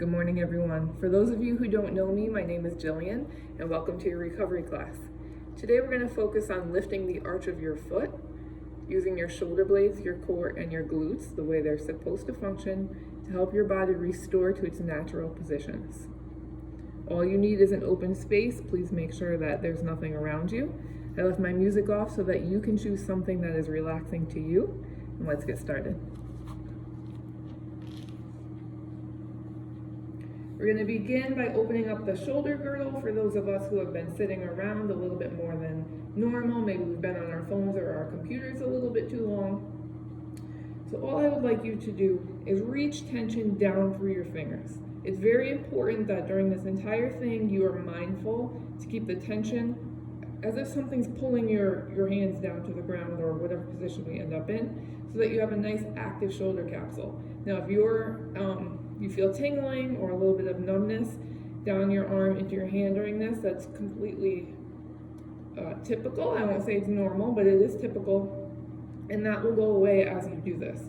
Good morning, everyone. For those of you who don't know me, my name is Jillian, and welcome to your recovery class. Today we're going to focus on lifting the arch of your foot, using your shoulder blades, your core, and your glutes the way they're supposed to function to help your body restore to its natural positions. All you need is an open space. Please make sure that there's nothing around you. I left my music off so that you can choose something that is relaxing to you, and let's get started. We're going to begin by opening up the shoulder girdle for those of us who have been sitting around a little bit more than normal. Maybe we've been on our phones or our computers a little bit too long. So all I would like you to do is reach tension down through your fingers. It's very important that during this entire thing you are mindful to keep the tension as if something's pulling your hands down to the ground or whatever position we end up in, so that you have a nice active shoulder capsule. Now if you feel tingling or a little bit of numbness down your arm into your hand during this, that's completely typical. I won't say it's normal, but it is typical, and that will go away as you do this.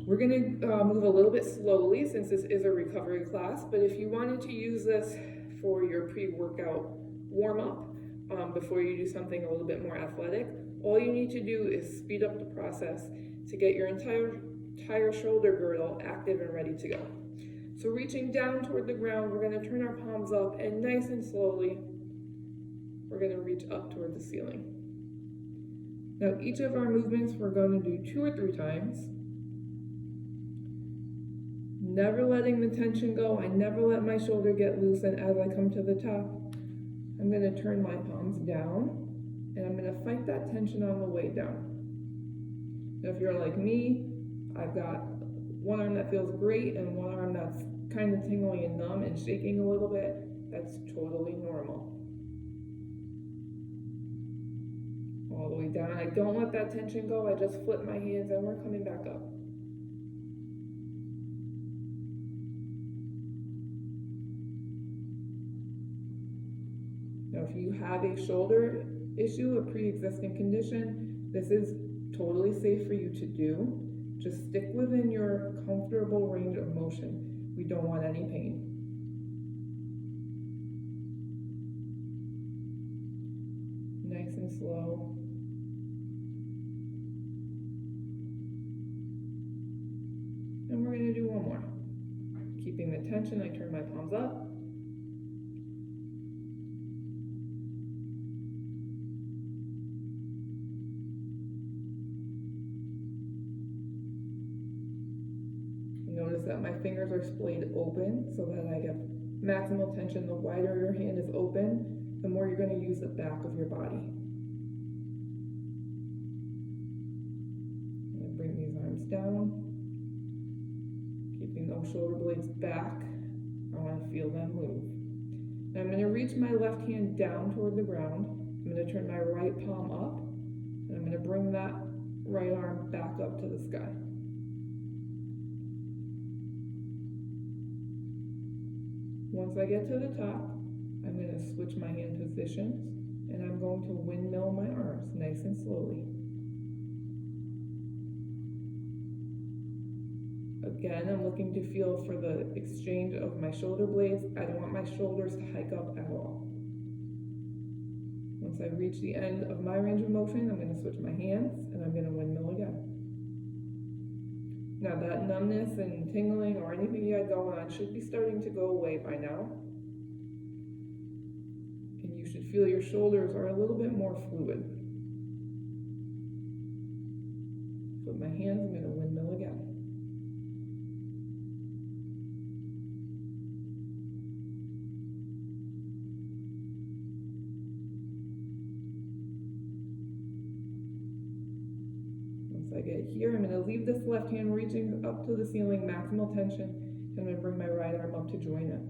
We're going to move a little bit slowly since this is a recovery class, but if you wanted to use this for your pre-workout warm-up before you do something a little bit more athletic, all you need to do is speed up the process to get your entire shoulder girdle active and ready to go. So reaching down toward the ground, we're going to turn our palms up, and nice and slowly we're going to reach up toward the ceiling. Now each of our movements we're going to do 2 or 3 times. Never letting the tension go. I never let my shoulder get loose, and as I come to the top, I'm going to turn my palms down, and I'm going to fight that tension on the way down. Now if you're like me, I've got one arm that feels great and one arm that's kind of tingling and numb and shaking a little bit. That's totally normal. All the way down. I don't let that tension go. I just flip my hands and we're coming back up. Now if you have a shoulder issue, a pre-existing condition, this is totally safe for you to do. Just stick within your comfortable range of motion. We don't want any pain. Nice and slow. And we're going to do one more. Keeping the tension, I turn my palms up. Notice that my fingers are splayed open so that I get maximal tension. The wider your hand is open, the more you're going to use the back of your body. I'm going to bring these arms down, keeping those shoulder blades back. I want to feel them move. Now I'm going to reach my left hand down toward the ground. I'm going to turn my right palm up, and I'm going to bring that right arm back up to the sky. Once I get to the top, I'm going to switch my hand positions, and I'm going to windmill my arms nice and slowly. Again, I'm looking to feel for the exchange of my shoulder blades. I don't want my shoulders to hike up at all. Once I reach the end of my range of motion, I'm going to switch my hands, and I'm going to windmill again. Now that numbness and tingling or anything you had going on should be starting to go away by now. And you should feel your shoulders are a little bit more fluid. Flip my hands, I'm going to windmill again. I get here, I'm going to leave this left hand reaching up to the ceiling, maximal tension, and I'm going to bring my right arm up to join it.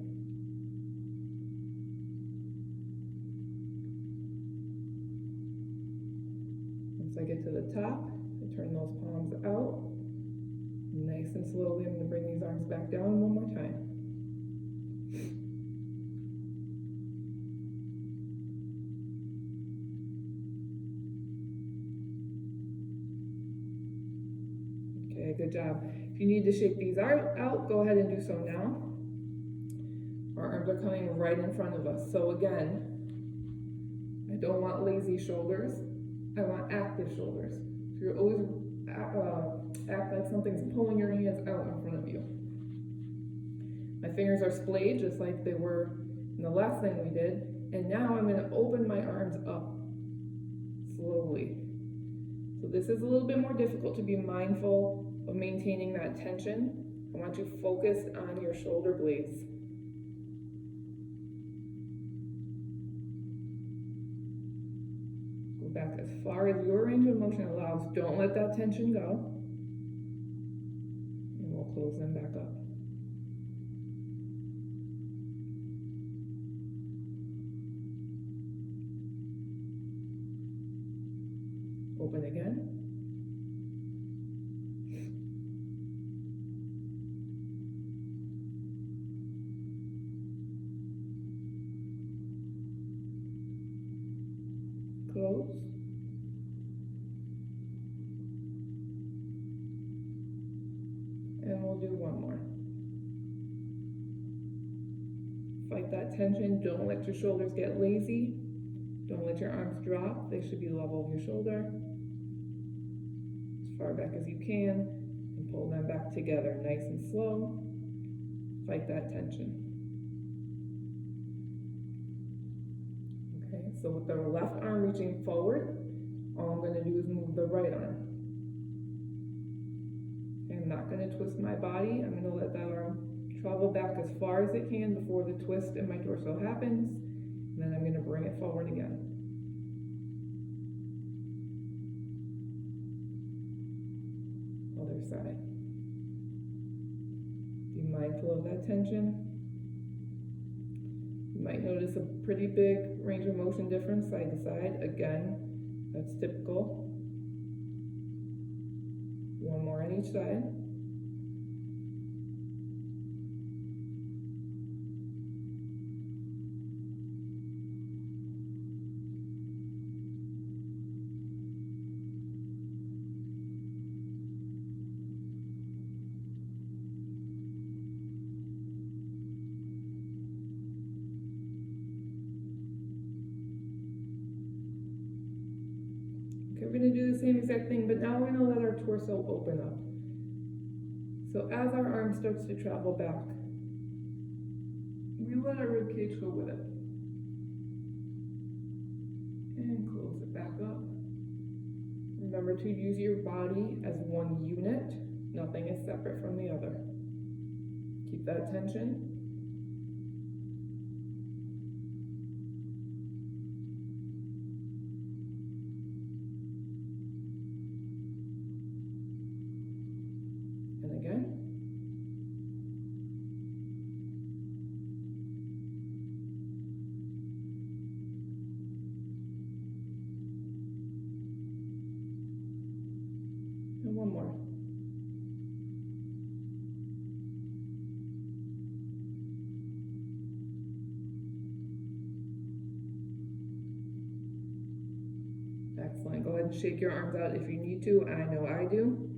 Once I get to the top, I turn those palms out. Nice and slowly, I'm going to bring these arms back down one more time. Okay, good job. If you need to shake these out, go ahead and do so now. Our arms are coming right in front of us. So again, I don't want lazy shoulders. I want active shoulders. So you're always act like something's pulling your hands out in front of you. My fingers are splayed just like they were in the last thing we did. And now I'm going to open my arms up slowly. So this is a little bit more difficult to be mindful of maintaining that tension. I want you focused on your shoulder blades. Go back as far as your range of motion allows. Don't let that tension go. And we'll close them back up. Open again. Close. And we'll do one more. Fight that tension. Don't let your shoulders get lazy. Don't let your arms drop. They should be level with your shoulder. As far back as you can. And pull them back together nice and slow. Fight that tension. Okay, so with the left arm reaching forward, all I'm going to do is move the right arm. I'm not going to twist my body. I'm going to let that arm travel back as far as it can before the twist in my torso happens. And then I'm going to bring it forward again. Other side. Be mindful of that tension. You might notice a pretty big range of motion difference side to side. Again, that's typical. One more on each side. Okay, we're going to do the same exact thing, but now we're going to let our torso open up. So as our arm starts to travel back, we let our rib cage go with it. And close it back up. Remember to use your body as one unit. Nothing is separate from the other. Keep that tension. And again. And one more. Excellent. Go ahead and shake your arms out if you need to. I know I do.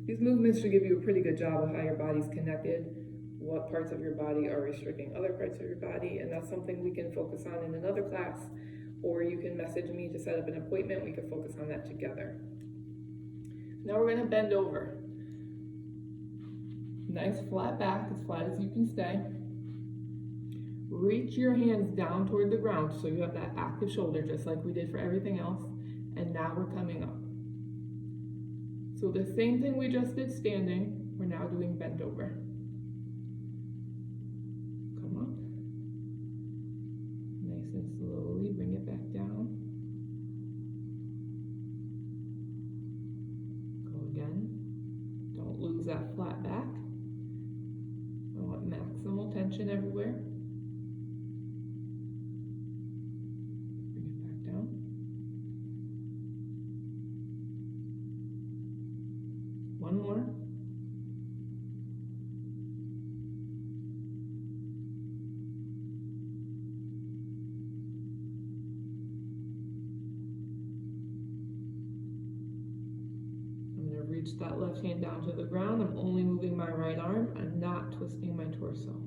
These movements should give you a pretty good job of how your body's connected, what parts of your body are restricting other parts of your body, and that's something we can focus on in another class, or you can message me to set up an appointment. We can focus on that together. Now we're going to bend over. Nice flat back, as flat as you can stay. Reach your hands down toward the ground so you have that active shoulder just like we did for everything else. And now we're coming up. So the same thing we just did standing, we're now doing bent over. Come up. Nice and slowly bring it back down. Go again. Don't lose that flat back. I want maximal tension everywhere. Bring it back down. One more. I'm going to reach that left hand down to the ground. I'm only moving my right arm. I'm not twisting my torso.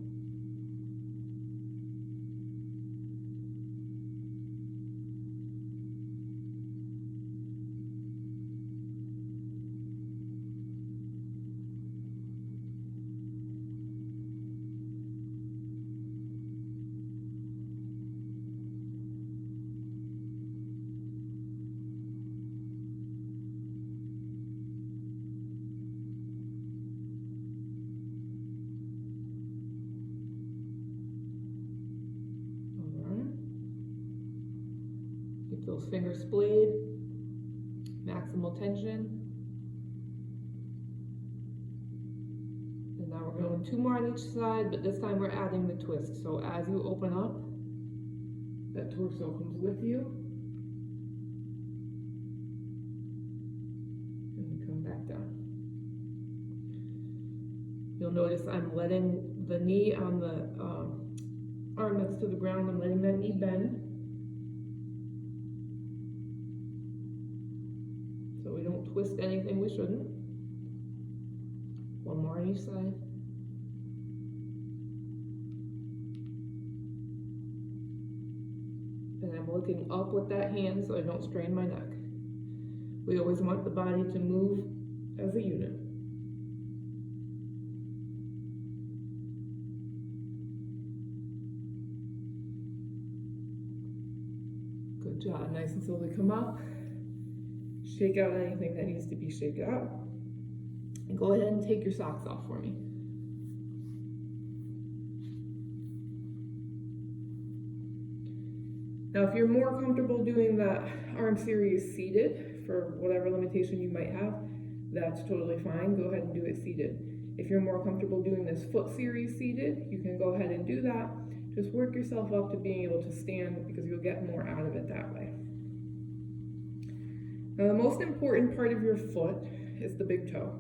Those fingers splayed, maximal tension. And now we're going 2 more on each side, but this time we're adding the twist. So as you open up, that torso comes with you. And we come back down. You'll notice I'm letting the knee on the arm next to the ground, I'm letting that knee bend. So we don't twist anything we shouldn't. 1 more on each side. And I'm looking up with that hand so I don't strain my neck. We always want the body to move as a unit. Good job. Nice and slowly come up. Shake out anything that needs to be shaken out. And go ahead and take your socks off for me. Now, if you're more comfortable doing that arm series seated, for whatever limitation you might have, that's totally fine. Go ahead and do it seated. If you're more comfortable doing this foot series seated, you can go ahead and do that. Just work yourself up to being able to stand because you'll get more out of it that way. Now, the most important part of your foot is the big toe.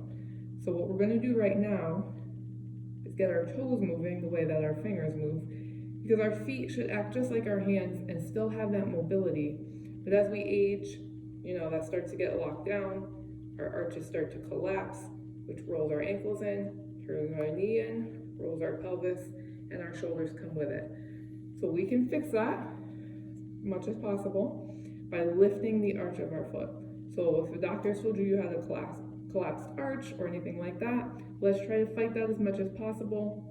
So what we're going to do right now is get our toes moving the way that our fingers move, because our feet should act just like our hands and still have that mobility. But as we age, that starts to get locked down, our arches start to collapse, which rolls our ankles in, turns our knee in, rolls our pelvis, and our shoulders come with it. So we can fix that as much as possible by lifting the arch of our foot. So if the doctor told you had a collapsed arch or anything like that, let's try to fight that as much as possible.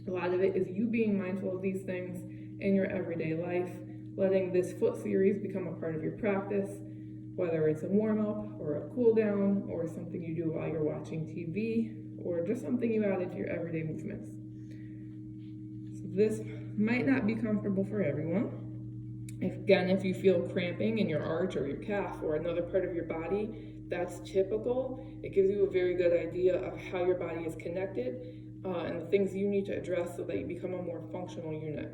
A lot of it is you being mindful of these things in your everyday life, letting this foot series become a part of your practice, whether it's a warm-up or a cool down or something you do while you're watching TV or just something you add into your everyday movements. So this might not be comfortable for everyone. If you feel cramping in your arch or your calf or another part of your body, that's typical. It gives you a very good idea of how your body is connected and the things you need to address so that you become a more functional unit.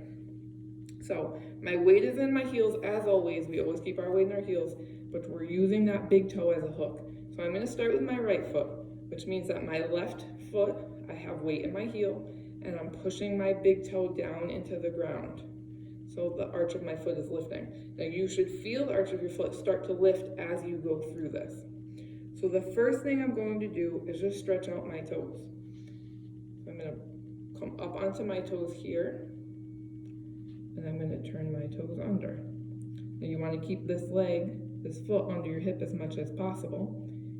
So my weight is in my heels as always. We always keep our weight in our heels, but we're using that big toe as a hook. So I'm going to start with my right foot, which means that my left foot, I have weight in my heel, and I'm pushing my big toe down into the ground. So the arch of my foot is lifting. Now you should feel the arch of your foot start to lift as you go through this. So the first thing I'm going to do is just stretch out my toes. So I'm going to come up onto my toes here, and I'm going to turn my toes under. Now you want to keep this foot under your hip as much as possible.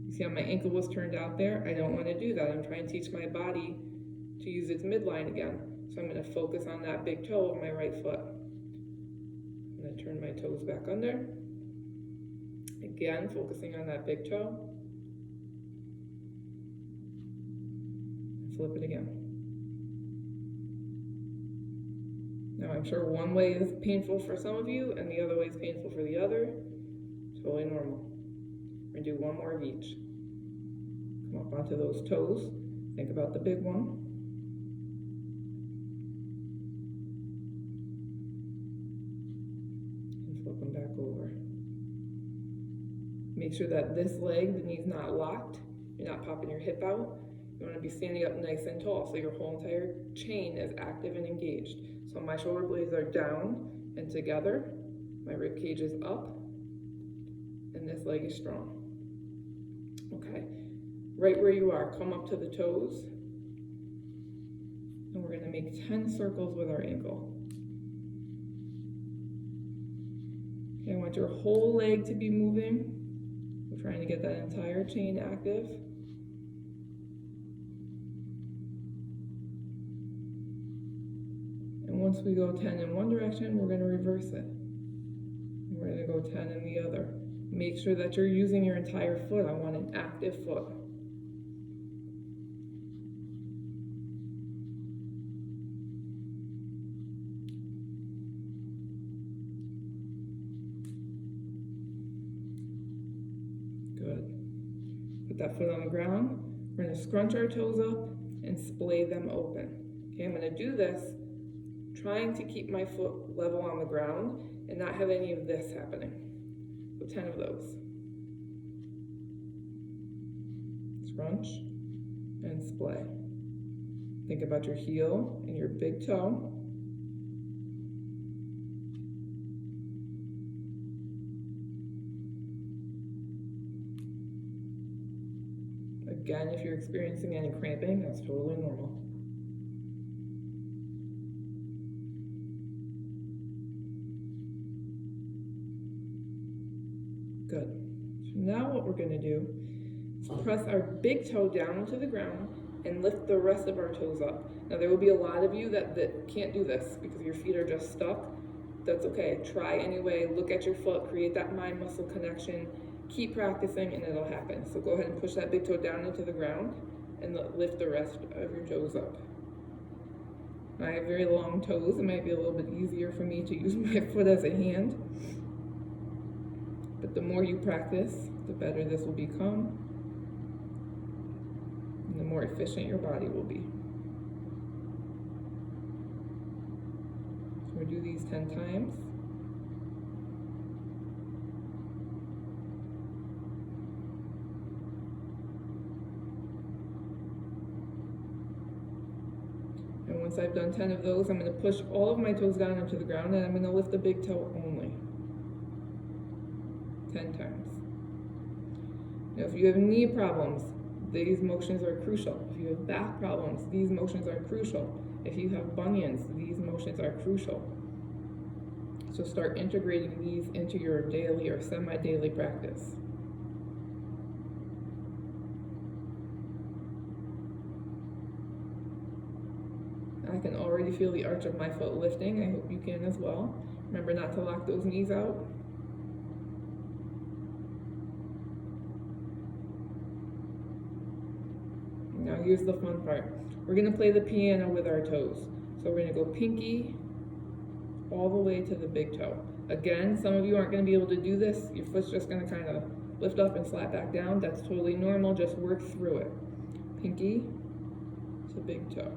You see how my ankle was turned out there? I don't want to do that. I'm trying to teach my body to use its midline again. So I'm going to focus on that big toe of my right foot. I'm going to turn my toes back under. Again, focusing on that big toe. Flip it again. Now I'm sure one way is painful for some of you and the other way is painful for the other. Totally normal. We're going to do 1 more of each. Come up onto those toes. Think about the big one. And flip them back over. Make sure that this leg, the knee's not locked. You're not popping your hip out. You want to be standing up nice and tall so your whole entire chain is active and engaged. So my shoulder blades are down and together. My rib cage is up. And this leg is strong. Okay, right where you are, come up to the toes. And we're going to make 10 circles with our ankle. Okay, I want your whole leg to be moving. We're trying to get that entire chain active. And once we go 10 in one direction, we're going to reverse it. And we're going to go 10 in the other. Make sure that you're using your entire foot. I want an active foot. that foot on the ground. We're gonna scrunch our toes up and splay them open. Okay, I'm gonna do this trying to keep my foot level on the ground and not have any of this happening. So 10 of those. Scrunch and splay. Think about your heel and your big toe. Again, if you're experiencing any cramping, that's totally normal. Good. So now what we're going to do is press our big toe down into the ground and lift the rest of our toes up. Now there will be a lot of you that can't do this because your feet are just stuck. That's okay. Try anyway. Look at your foot, create that mind-muscle connection. Keep practicing and it'll happen. So go ahead and push that big toe down into the ground and lift the rest of your toes up. I have very long toes. It might be a little bit easier for me to use my foot as a hand. But the more you practice, the better this will become, and the more efficient your body will be. So we'll do these 10 times. And once I've done 10 of those, I'm going to push all of my toes down into the ground and I'm going to lift the big toe only. 10 times. Now, if you have knee problems, these motions are crucial. If you have back problems, these motions are crucial. If you have bunions, these motions are crucial. So start integrating these into your daily or semi-daily practice. I can already feel the arch of my foot lifting. I hope you can as well. Remember not to lock those knees out. Now here's the fun part. We're going to play the piano with our toes. So we're going to go pinky all the way to the big toe. Again, some of you aren't going to be able to do this. Your foot's just going to kind of lift up and slap back down. That's totally normal. Just work through it. Pinky to big toe.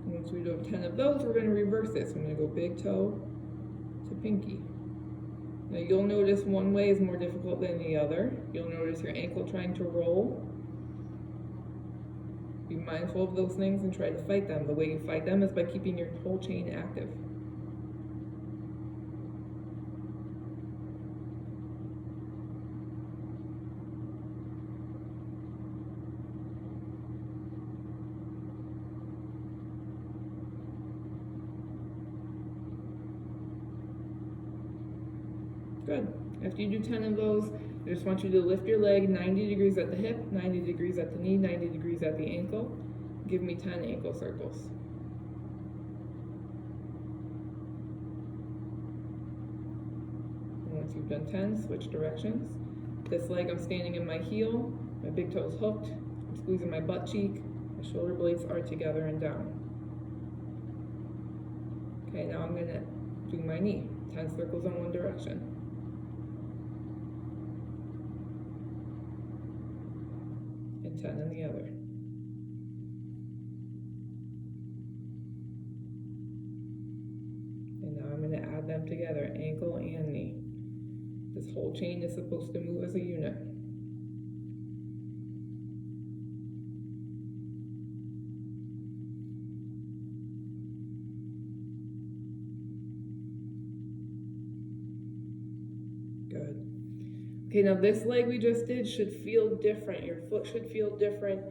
Once we do 10 of those, we're going to reverse this. I'm going to go big toe to pinky. Now you'll notice one way is more difficult than the other. You'll notice your ankle trying to roll. Be mindful of those things and try to fight them. The way you fight them is by keeping your whole chain active. Good. After you do 10 of those, I just want you to lift your leg 90 degrees at the hip, 90 degrees at the knee, 90 degrees at the ankle. Give me 10 ankle circles. And once you've done 10, switch directions. This leg, I'm standing in my heel, my big toe's hooked, I'm squeezing my butt cheek, my shoulder blades are together and down. Okay, now I'm gonna do my knee. 10 circles in one direction. And 10 in the other. And now I'm going to add them together, ankle and knee. This whole chain is supposed to move as a unit. Good. Okay, now this leg we just did should feel different. Your foot should feel different.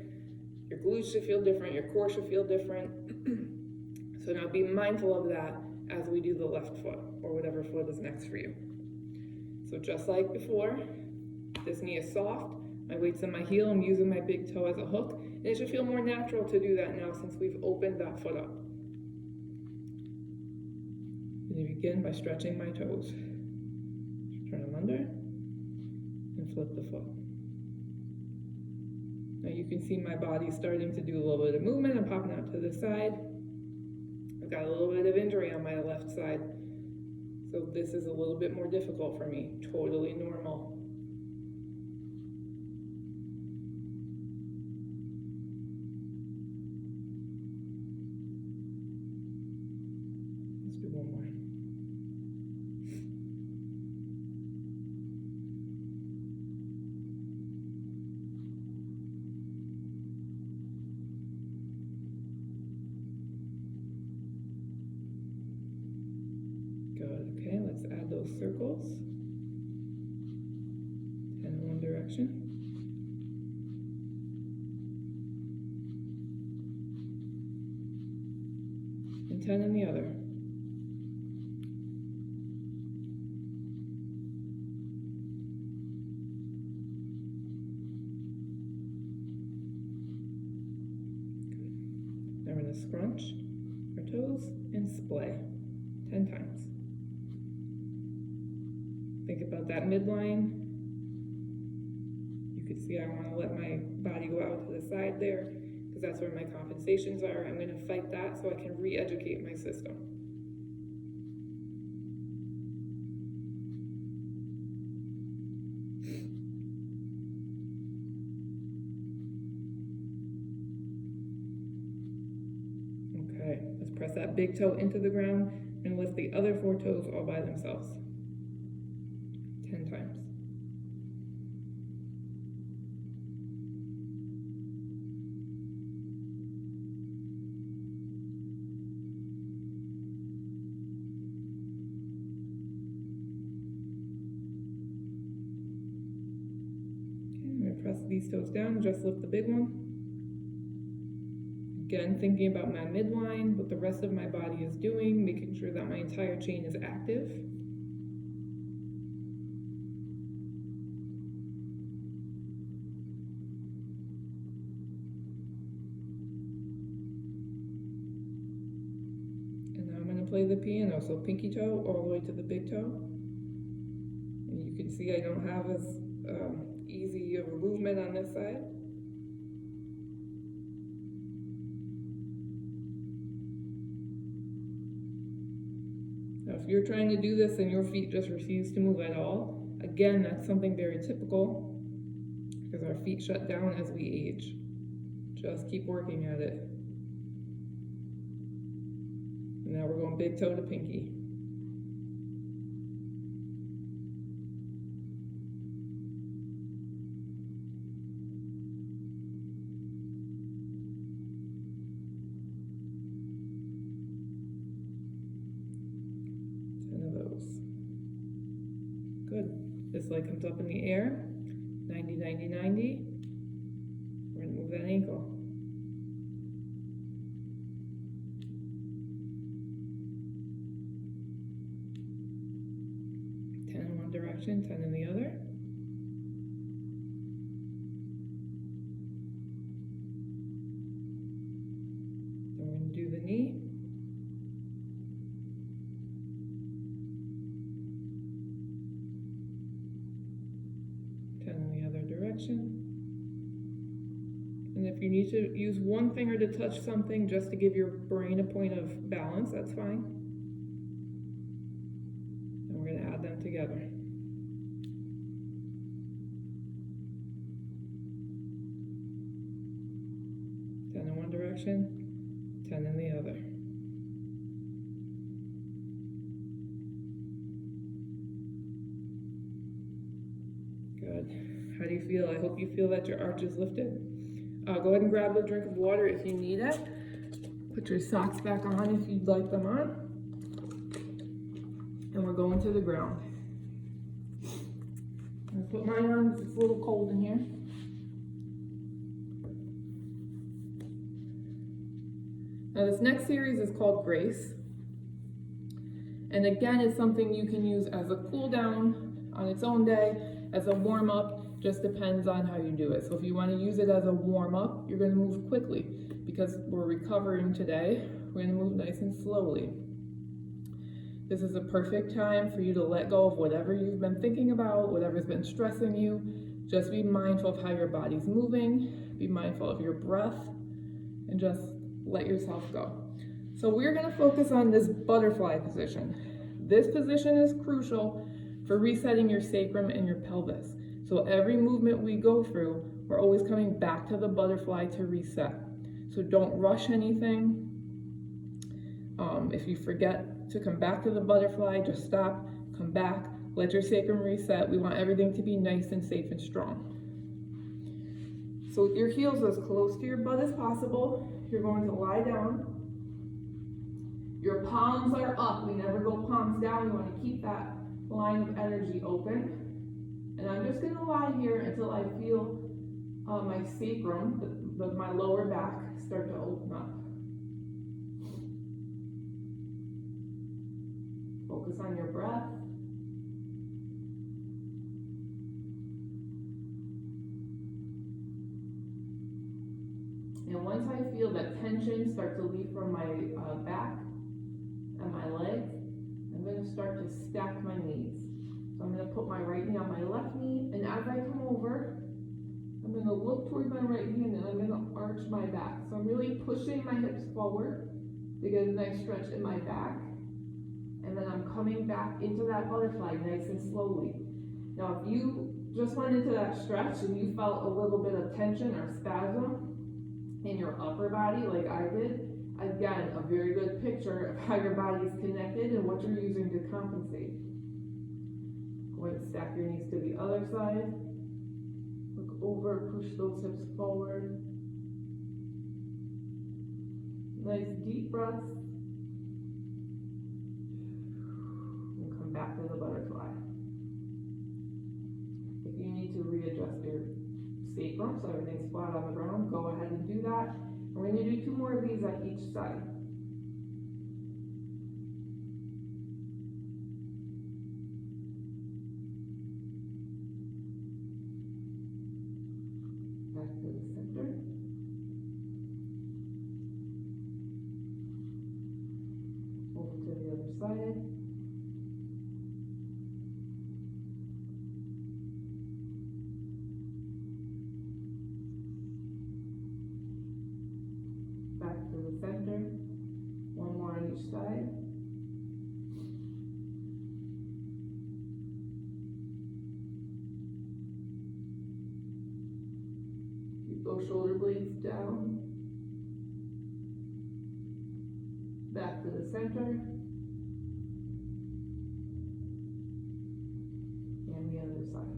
Your glutes should feel different. Your core should feel different. So now be mindful of that as we do the left foot or whatever foot is next for you. So just like before, this knee is soft. My weight's in my heel. I'm using my big toe as a hook. And it should feel more natural to do that now since we've opened that foot up. And you begin by stretching my toes. Turn them under and and flip the foot. Now you can see my body starting to do a little bit of movement. I'm popping out to the side. I've got a little bit of injury on my left side, so this is a little bit more difficult for me. Totally normal. Let's do one more. Good, okay, let's add those circles. 10 in one direction. And 10 in the other. Good. Now we're going to scrunch our toes and splay 10 times. Think about that midline. You can see I want to let my body go out to the side there because that's where my compensations are. I'm going to fight that so I can re-educate my system. Okay, let's press that big toe into the ground and lift the other 4 toes all by themselves. 10 times. Okay, I'm going to press these toes down, just lift the big one. Again, thinking about my midline, what the rest of my body is doing, making sure that my entire chain is active. Play the piano, so pinky toe all the way to the big toe. And you can see I don't have as easy of a movement on this side. Now if you're trying to do this and your feet just refuse to move at all, again, that's something very typical because our feet shut down as we age. Just keep working at it. Now we're going big toe to pinky. Good. This leg comes up in the air. 90, 90, 90. We're going to move that ankle. Direction, 10 in the other. Then we're going to do the knee. In the other direction. And if you need to use one finger to touch something just to give your brain a point of balance, that's fine. And we're going to add them together. 10 in one direction, 10 in the other. Good. How do you feel? I hope you feel that your arch is lifted. Go ahead and grab a drink of water if you need it. Put your socks back on if you'd like them on. And we're going to the ground. I'm gonna put mine on because it's a little cold in here. Now this next series is called Grace. And again, it's something you can use as a cool down on its own day, as a warm up, just depends on how you do it. So if you want to use it as a warm up, you're going to move quickly because we're recovering today. We're going to move nice and slowly. This is a perfect time for you to let go of whatever you've been thinking about, whatever's been stressing you. Just be mindful of how your body's moving, be mindful of your breath, and just let yourself go. So we're gonna focus on this butterfly position. This position is crucial for resetting your sacrum and your pelvis. So every movement we go through, we're always coming back to the butterfly to reset. So don't rush anything. If you forget to come back to the butterfly, just stop, come back, let your sacrum reset. We want everything to be nice and safe and strong. So with your heels as close to your butt as possible, you're going to lie down. Your palms are up. We never go palms down. We want to keep that line of energy open. And I'm just going to lie here until I feel my sacrum, my lower back, start to open up. Focus on your breath. And once I feel that tension start to leave from my back and my legs, I'm going to start to stack my knees. So I'm going to put my right knee on my left knee, and as I come over, I'm going to look towards my right hand and I'm going to arch my back. So I'm really pushing my hips forward to get a nice stretch in my back. And then I'm coming back into that butterfly nice and slowly. Now, if you just went into that stretch and you felt a little bit of tension or spasm in your upper body like I did, again, a very good picture of how your body is connected and what you're using to compensate. Go ahead and stack your knees to the other side. Look over, push those hips forward. Nice deep breaths. And come back to the butterfly. If you need to readjust your sacrum so everything's flat on the ground, go ahead and do that. We're going to do 2 more of these on each side. Back to the center. Over to the other side. Back to the center. 1 more on each side. Keep those shoulder blades down. Back to the center. And the other side.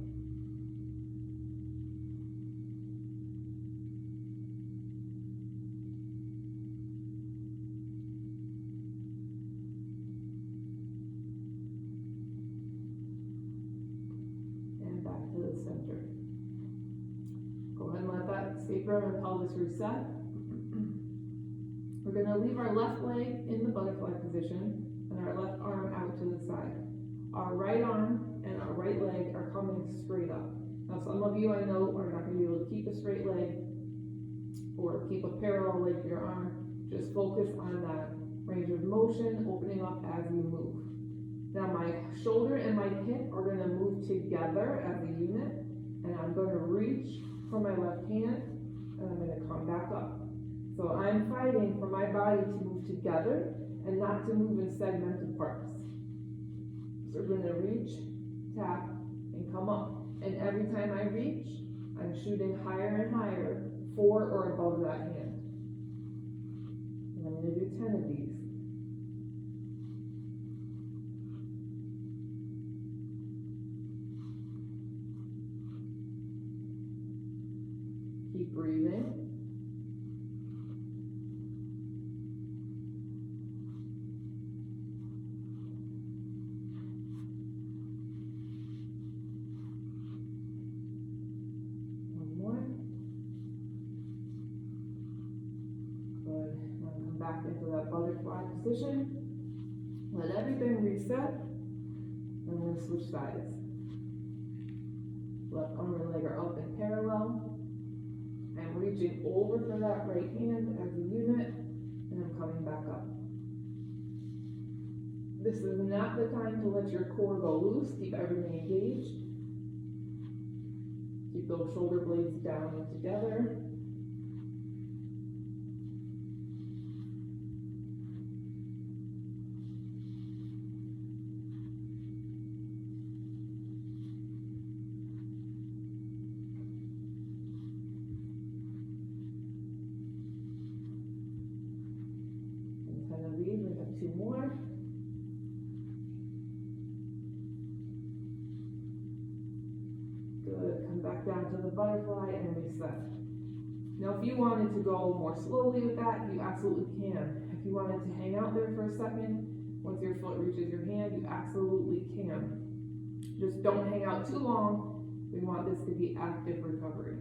Back to the center. Go ahead and let that sacrum and pelvis reset. We're going to leave our left leg in the butterfly position and our left arm out to the side. Our right arm and our right leg are coming straight up. Now some of you I know are not going to be able to keep a straight leg or keep a parallel leg to your arm. Just focus on that range of motion, opening up as you move. Now my shoulder and my hip are going to move together as a unit, and I'm going to reach for my left hand, and I'm going to come back up. So I'm fighting for my body to move together and not to move in segmented parts. So we're going to reach, tap, and come up. And every time I reach, I'm shooting higher and higher for or above that hand. And I'm going to do 10 of these. Keep breathing. One more. Good. Now come back into that butterfly position. Let everything reset. And I'm going to switch sides. Left arm and leg are up in parallel. I'm reaching over for that right hand as a unit, and I'm coming back up. This is not the time to let your core go loose. Keep everything engaged. Keep those shoulder blades down and together. And 10 of these, we have 2 more. Good, come back down to the butterfly and reset. Now if you wanted to go more slowly with that, you absolutely can. If you wanted to hang out there for a second, once your foot reaches your hand, you absolutely can. Just don't hang out too long. We want this to be active recovery.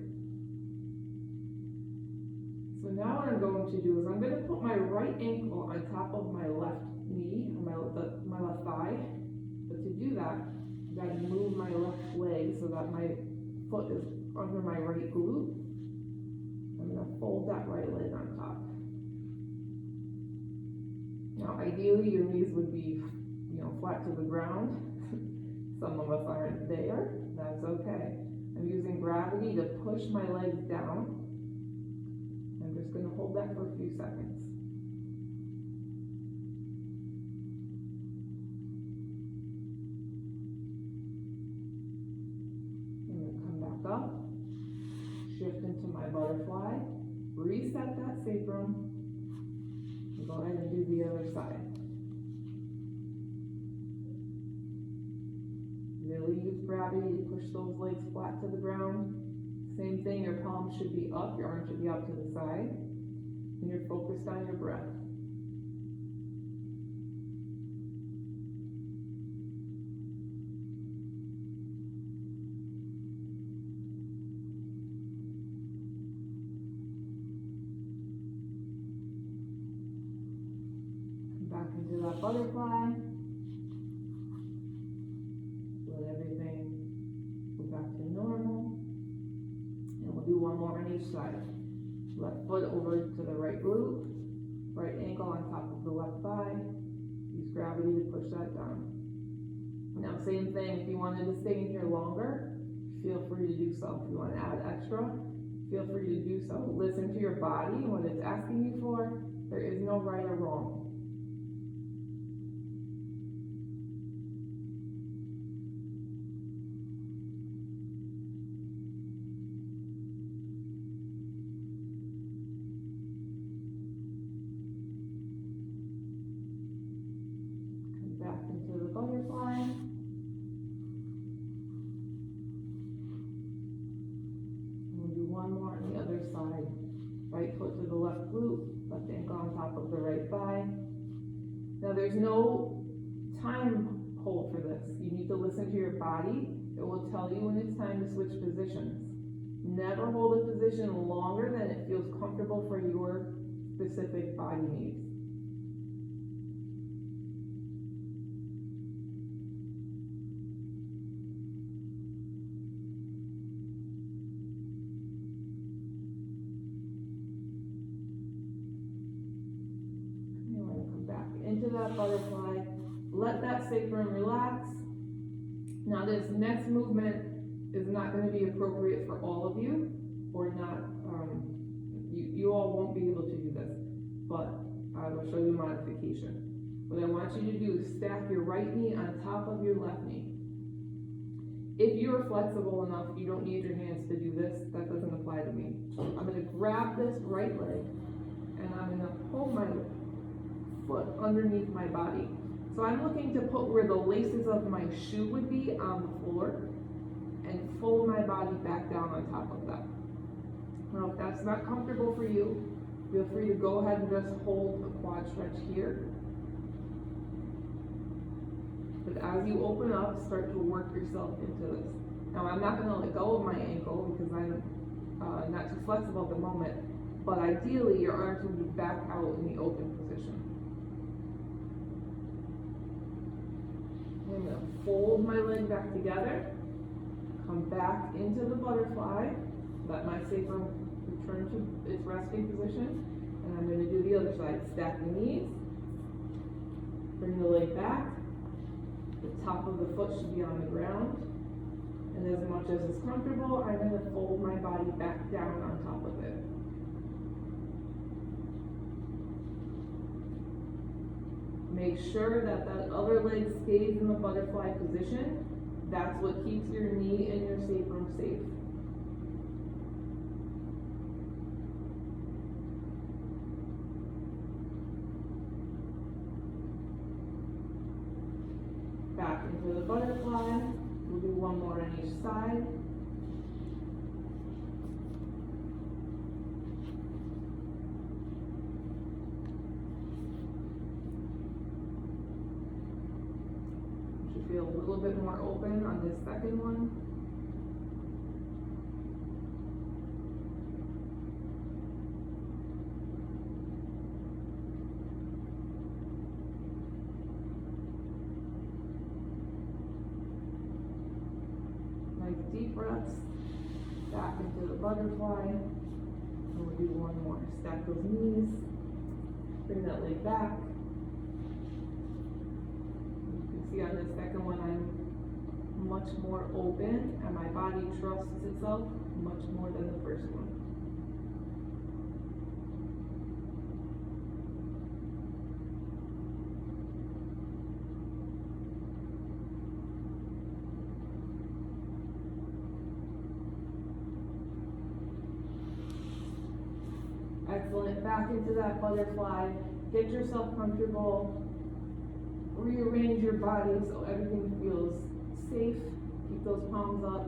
So now what I'm going to do is I'm going to put my right ankle on top of my left knee, or my left thigh. But to do that, I've got to move my left leg so that my foot is under my right glute. I'm going to fold that right leg on top. Now ideally your knees would be, flat to the ground. Some of us aren't there. That's okay. I'm using gravity to push my legs down. I'm just going to hold that for a few seconds. I'm going to come back up, shift into my butterfly, reset that sacrum, and go ahead and do the other side. Really use gravity to push those legs flat to the ground. Same thing, your palms should be up, your arms should be out to the side, and you're focused on your breath. Come back into that butterfly. Let everything go back to normal. And we'll do one more on each side. Left foot over to the right glute, right ankle on top of the left thigh. Use gravity to push that down. Now same thing, if you wanted to stay in here longer, feel free to do so. If you want to add extra, feel free to do so. Listen to your body and what it's asking you for. There is no right or wrong. Back into the butterfly. And we'll do one more on the other side. Right foot to the left glute, left ankle on top of the right thigh. Now there's no time hold for this. You need to listen to your body. It will tell you when it's time to switch positions. Never hold a position longer than it feels comfortable for your specific body needs. Into that butterfly, let that sacrum relax. Now this next movement is not going to be appropriate for all of you, or not, you all won't be able to do this, but I will show you a modification. What I want you to do is stack your right knee on top of your left knee. If you're flexible enough, you don't need your hands to do this. That doesn't apply to me. I'm going to grab this right leg, and I'm going to pull my foot underneath my body. So I'm looking to put where the laces of my shoe would be on the floor and fold my body back down on top of that. Now if that's not comfortable for you, feel free to go ahead and just hold a quad stretch here. But as you open up, start to work yourself into this. Now I'm not going to let go of my ankle because I'm not too flexible at the moment, but ideally your arms will be back out in the open position. I'm going to fold my leg back together, come back into the butterfly, let my sacrum return to its resting position, and I'm going to do the other side. Stack the knees, bring the leg back, top of the foot should be on the ground. And as much as is comfortable, I'm going to fold my body back down on top of it. Make sure that that other leg stays in the butterfly position. That's what keeps your knee and your sacrum safe. Back into the butterfly. We'll do one more on each side. Should feel a little bit more open on this second one. Deep breaths, back into the butterfly, and we'll do one more. Stack those knees, bring that leg back. You can see on this second one I'm much more open and my body trusts itself much more than the first one. Excellent, back into that butterfly. Get yourself comfortable. Rearrange your body so everything feels safe. Keep those palms up.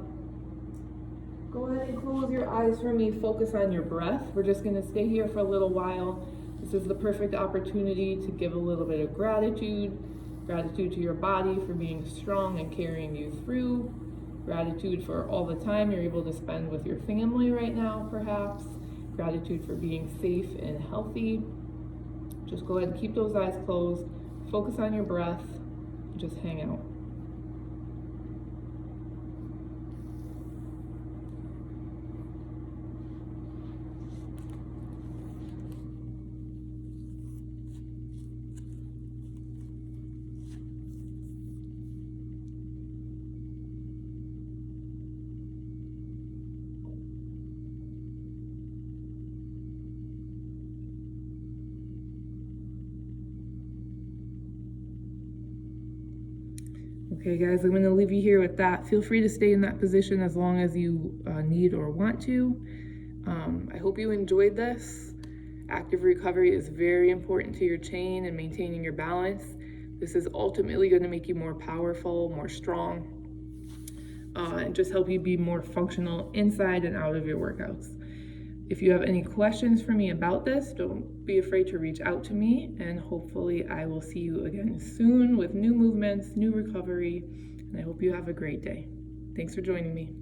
Go ahead and close your eyes for me. Focus on your breath. We're just going to stay here for a little while. This is the perfect opportunity to give a little bit of gratitude. Gratitude to your body for being strong and carrying you through. Gratitude for all the time you're able to spend with your family right now, perhaps. Gratitude for being safe and healthy. Just go ahead and keep those eyes closed. Focus on your breath. Just hang out. Okay guys, I'm going to leave you here with that. Feel free to stay in that position as long as you need or want to. I hope you enjoyed this. Active recovery is very important to your chain and maintaining your balance. This is ultimately going to make you more powerful, more strong, and just help you be more functional inside and out of your workouts. If you have any questions for me about this, don't be afraid to reach out to me, and hopefully I will see you again soon with new movements, new recovery, and I hope you have a great day. Thanks for joining me.